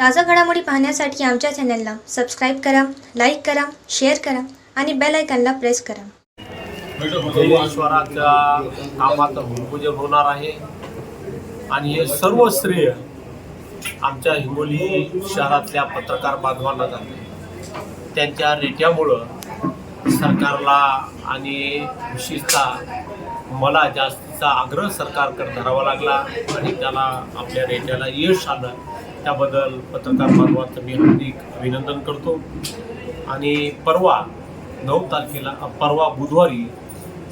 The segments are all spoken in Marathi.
ताजा घडामोडी पाहण्यासाठी आमच्या चॅनलला सबस्क्राईब करा, लाईक करा, शेअर करा आणि बेल आयकॉनला प्रेस करा. ईश्वराच्या कामाचं भूमिपूजन होणार आहे आणि हे सर्व श्रेय आमच्या हिंगोली शहरातल्या पत्रकार बांधवांना जाते. त्यांच्या रेट्यामुळं सरकारला आणि विशेषतः मला जास्तीचा आग्रह सरकारकडे धरावा लागला आणि त्याला आपल्या रेट्याला यश आलं. त्याबद्दल पत्रकार बांधवांचं मी हार्दिक अभिनंदन करतो. आणि परवा 9 तारखेला परवा बुधवारी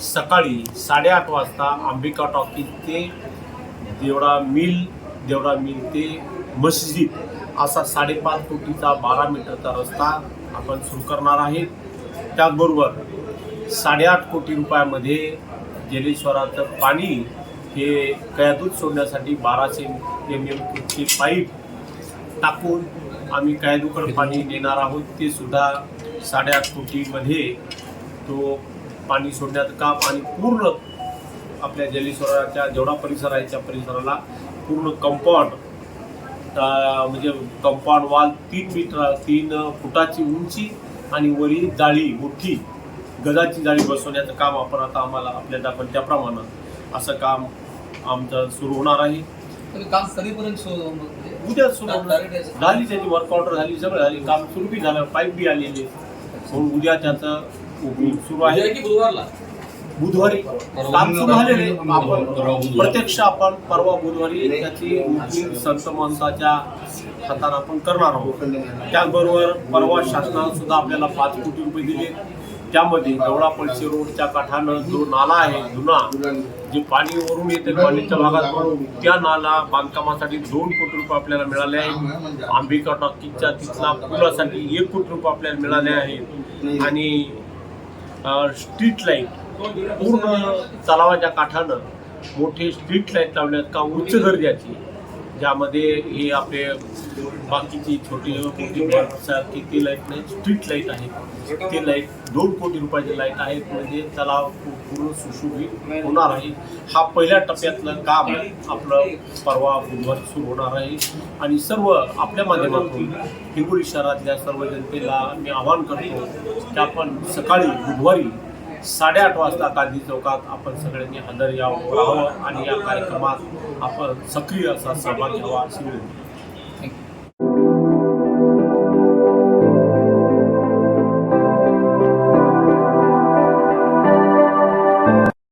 सकाळी 8:30 वाजता अंबिका टॉकीज ते देवडा मिल ते मस्जिद असा 5.5 कोटीचा 12 मीटरचा रस्ता आपण सुरू करणार आहे. त्याचबरोबर 8.5 कोटी रुपयामध्ये जलेश्वराचं पाणी हे कयादूत सोडण्यासाठी 1200 MM पाईप टाकून आम्ही कयादूकडे पाणी देणार आहोत. ते सुद्धा 8.5 कोटीमध्ये तो पाणी सोडण्याचं काम आणि पूर्ण आपल्या जलेश्वराच्या जेवढा परिसर आहे त्या परिसराला पूर्ण कंपाऊंड म्हणजे कंपाऊंड वॉल 3 फुटाची उंची आणि वरील जाळी मोठी गजाची जाळी बसवण्याचं काम आम्हाला आपल्याला पण त्याप्रमाणे असं काम आमचं सुरू होणार आहे. काम कधीपर्यंत उद्या सुरू झाली, त्याची वर्क ऑर्डर झाली, सगळं झाली, काम सुरू बी झालं, पाईप बी आलेले म्हणून उद्या त्याचं सुरू आहे. बुधवारी काम सुरू झालेले आपण प्रत्यक्ष आपण परवा बुधवारी त्याची ओपनिंग संत महंताच्या हाताने आपण करणार आहोत. त्याचबरोबर परवा शासनाने सुद्धा आपल्याला 5 कोटी रुपये दिले. त्यामध्ये देवळा पळशी रोडच्या काठानं जो नाला आहे जुना, जे पाणी वरून येते कॉलेजच्या भागात, त्या नाला बांधकामासाठी 2 कोटी रुपये आपल्याला मिळाले आहेत. अंबिका टॉकीजच्या तिथला पुलासाठी 1 कोटी रुपये आपल्याला मिळाले आहेत. आणि स्ट्रीट लाईट पूर्ण तलावाच्या काठानं मोठे स्ट्रीट लाईट लावण्यात का उच्च दर्जाची, ज्यामध्ये हे आपले बाकीची छोटी मोठी सारखी ती लाईट नाही, स्ट्रीट लाईट आहे. ते लाईट 2 कोटी रुपयाची लाईट आहेत. म्हणजे तलाव पूर्ण सुशोभित होणार आहे. हा पहिल्या टप्प्यातलं काम आपलं परवा बुधवारी सुरू होणार आहे. आणि सर्व आपल्या माध्यमातून हिंगोली शहरातल्या सर्व जनतेला मी आवाहन करतो की आपण सकाळी बुधवारी 8:30 वाजता गांधी चौकात आपण सगळ्यांनी हजर राहावं आणि या कार्यक्रमात आपण सक्रिय असा सहभाग घ्यावा अशी विनंती.